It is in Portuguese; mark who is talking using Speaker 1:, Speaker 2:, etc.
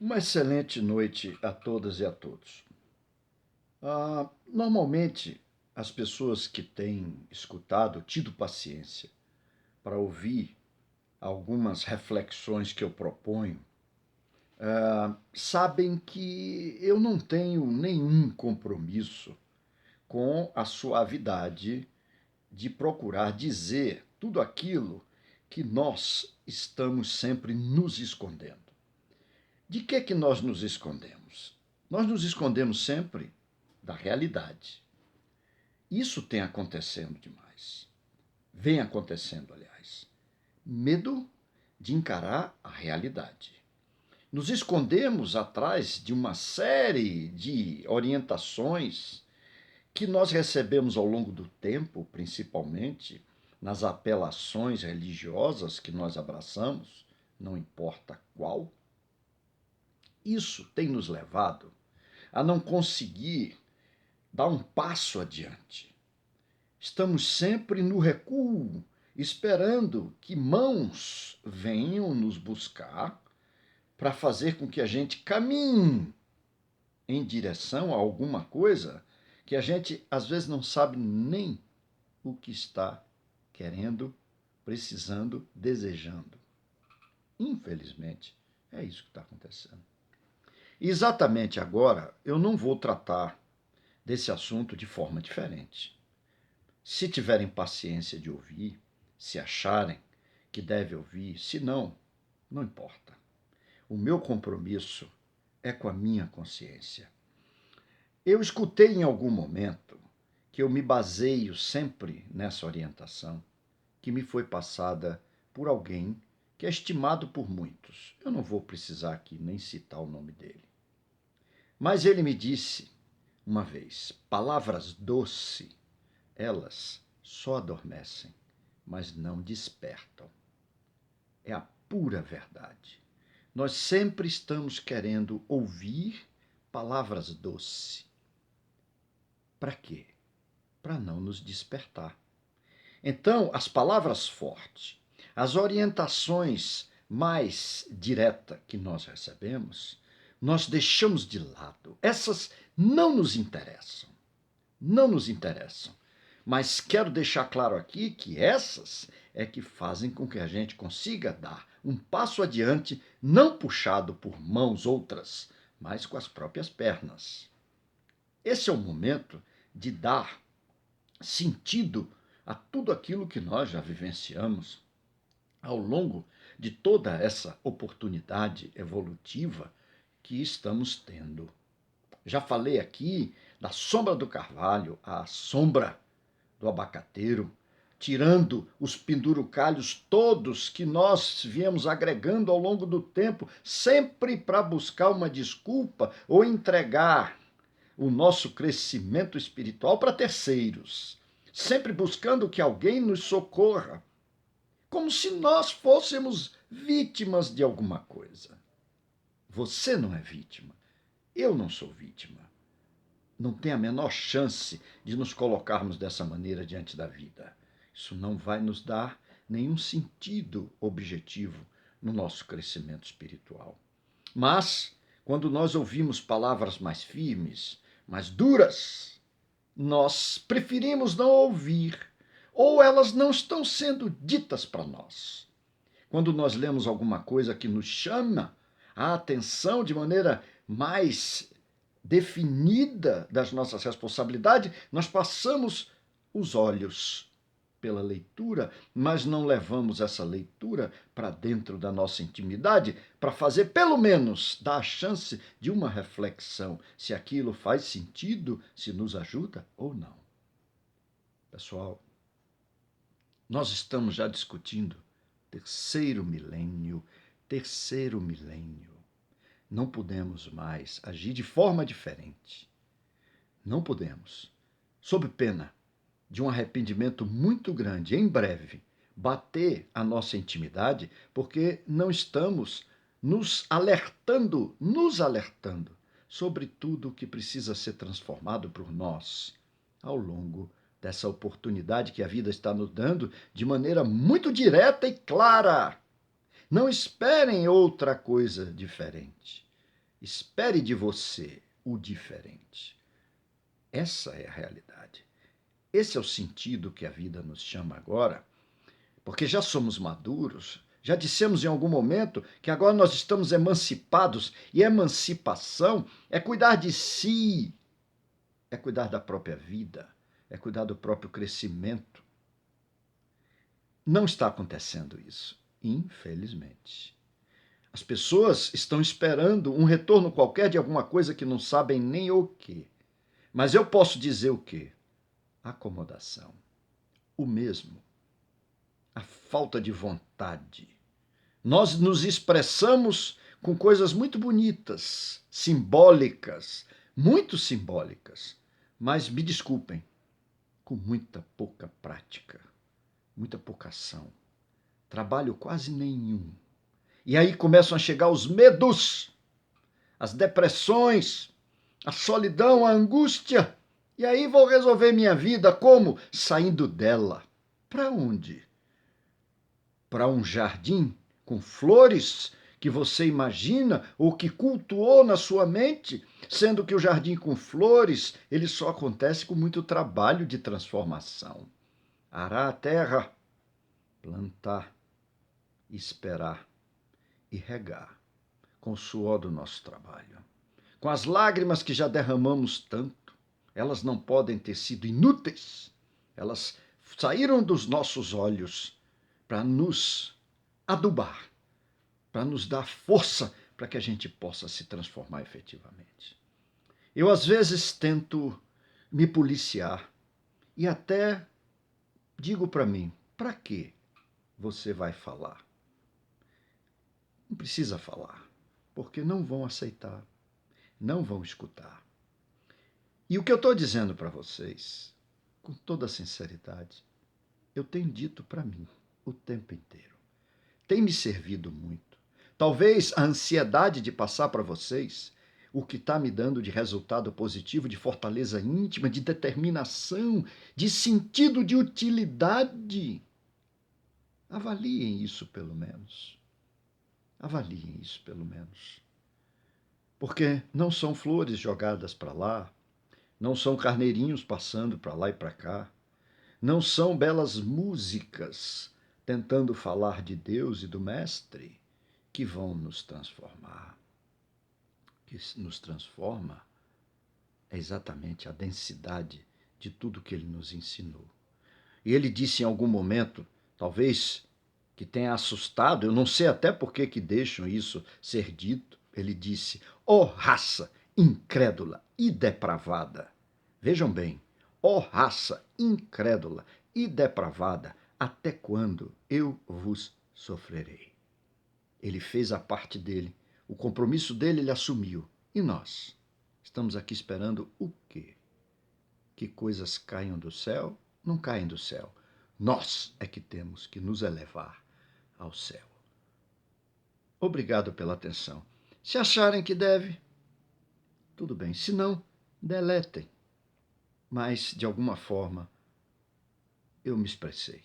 Speaker 1: Uma excelente noite a todas e a todos. Normalmente, as pessoas que têm escutado, tido paciência para ouvir algumas reflexões que eu proponho, sabem que eu não tenho nenhum compromisso com a suavidade de procurar dizer tudo aquilo que nós estamos sempre nos escondendo. De que nós nos escondemos? Nós nos escondemos sempre da realidade. Isso tem acontecendo demais. Vem acontecendo, aliás. Medo de encarar a realidade. Nos escondemos atrás de uma série de orientações que nós recebemos ao longo do tempo, principalmente nas apelações religiosas que nós abraçamos, não importa qual. Isso tem nos levado a não conseguir dar um passo adiante. Estamos sempre no recuo, esperando que mãos venham nos buscar para fazer com que a gente caminhe em direção a alguma coisa que a gente às vezes não sabe nem o que está querendo, precisando, desejando. Infelizmente, é isso que está acontecendo. Exatamente agora, eu não vou tratar desse assunto de forma diferente. Se tiverem paciência de ouvir, se acharem que deve ouvir, se não, não importa. O meu compromisso é com a minha consciência. Eu escutei em algum momento que eu me baseio sempre nessa orientação que me foi passada por alguém que é estimado por muitos. Eu não vou precisar aqui nem citar o nome dele. Mas ele me disse uma vez: palavras doces, elas só adormecem, mas não despertam. É a pura verdade. Nós sempre estamos querendo ouvir palavras doces. Para quê? Para não nos despertar. Então, as palavras fortes, as orientações mais diretas que nós recebemos, nós deixamos de lado. Essas não nos interessam. Não nos interessam. Mas quero deixar claro aqui que essas é que fazem com que a gente consiga dar um passo adiante, não puxado por mãos outras, mas com as próprias pernas. Esse é o momento de dar sentido a tudo aquilo que nós já vivenciamos ao longo de toda essa oportunidade evolutiva que estamos tendo. Já falei aqui da sombra do carvalho, a sombra do abacateiro, tirando os pendurucalhos todos que nós viemos agregando ao longo do tempo, sempre para buscar uma desculpa ou entregar o nosso crescimento espiritual para terceiros, sempre buscando que alguém nos socorra, como se nós fôssemos vítimas de alguma coisa. Você não é vítima, eu não sou vítima. Não tem a menor chance de nos colocarmos dessa maneira diante da vida. Isso não vai nos dar nenhum sentido objetivo no nosso crescimento espiritual. Mas, quando nós ouvimos palavras mais firmes, mais duras, nós preferimos não ouvir, ou elas não estão sendo ditas para nós. Quando nós lemos alguma coisa que nos chama a atenção de maneira mais definida das nossas responsabilidades, nós passamos os olhos pela leitura, mas não levamos essa leitura para dentro da nossa intimidade para fazer, pelo menos, dar a chance de uma reflexão, se aquilo faz sentido, se nos ajuda ou não. Pessoal, nós estamos já discutindo terceiro milênio. Não podemos mais agir de forma diferente. Não podemos. Sob pena de um arrependimento muito grande, em breve, bater a nossa intimidade, porque não estamos nos alertando sobre tudo o que precisa ser transformado por nós ao longo dessa oportunidade que a vida está nos dando de maneira muito direta e clara. Não esperem outra coisa diferente. Espere de você o diferente. Essa é a realidade. Esse é o sentido que a vida nos chama agora, porque já somos maduros, já dissemos em algum momento que agora nós estamos emancipados, e emancipação é cuidar de si, é cuidar da própria vida, é cuidar do próprio crescimento. Não está acontecendo isso, infelizmente. As pessoas estão esperando um retorno qualquer de alguma coisa que não sabem nem o quê. Mas eu posso dizer o quê? Acomodação. O mesmo. A falta de vontade. Nós nos expressamos com coisas muito bonitas, simbólicas, muito simbólicas, mas me desculpem, com muita pouca prática, muita pouca ação, trabalho quase nenhum. E aí começam a chegar os medos, as depressões, a solidão, a angústia. E aí vou resolver minha vida como? Saindo dela. Para onde? Para um jardim com flores que você imagina ou que cultuou na sua mente, sendo que o jardim com flores, ele só acontece com muito trabalho de transformação. Arar a terra, plantar, esperar e regar com o suor do nosso trabalho. Com as lágrimas que já derramamos tanto, elas não podem ter sido inúteis. Elas saíram dos nossos olhos para nos adubar, para nos dar força para que a gente possa se transformar efetivamente. Eu, às vezes, tento me policiar e até digo para mim, para que você vai falar? Não precisa falar, porque não vão aceitar, não vão escutar. E o que eu estou dizendo para vocês, com toda sinceridade, eu tenho dito para mim o tempo inteiro. Tem me servido muito. Talvez a ansiedade de passar para vocês o que está me dando de resultado positivo, de fortaleza íntima, de determinação, de sentido de utilidade. Avaliem isso pelo menos. Avaliem isso pelo menos. Porque não são flores jogadas para lá, não são carneirinhos passando para lá e para cá, não são belas músicas tentando falar de Deus e do Mestre que vão nos transformar. O que nos transforma é exatamente a densidade de tudo que ele nos ensinou. E ele disse em algum momento, talvez que tenha assustado, eu não sei até por que deixam isso ser dito, ele disse, ó raça incrédula e depravada. Vejam bem, ó raça incrédula e depravada, até quando eu vos sofrerei? Ele fez a parte dele, o compromisso dele ele assumiu. E nós? Estamos aqui esperando o quê? Que coisas caiam do céu? Não caem do céu. Nós é que temos que nos elevar ao céu. Obrigado pela atenção. Se acharem que deve, tudo bem. Se não, deletem. Mas, de alguma forma, eu me expressei.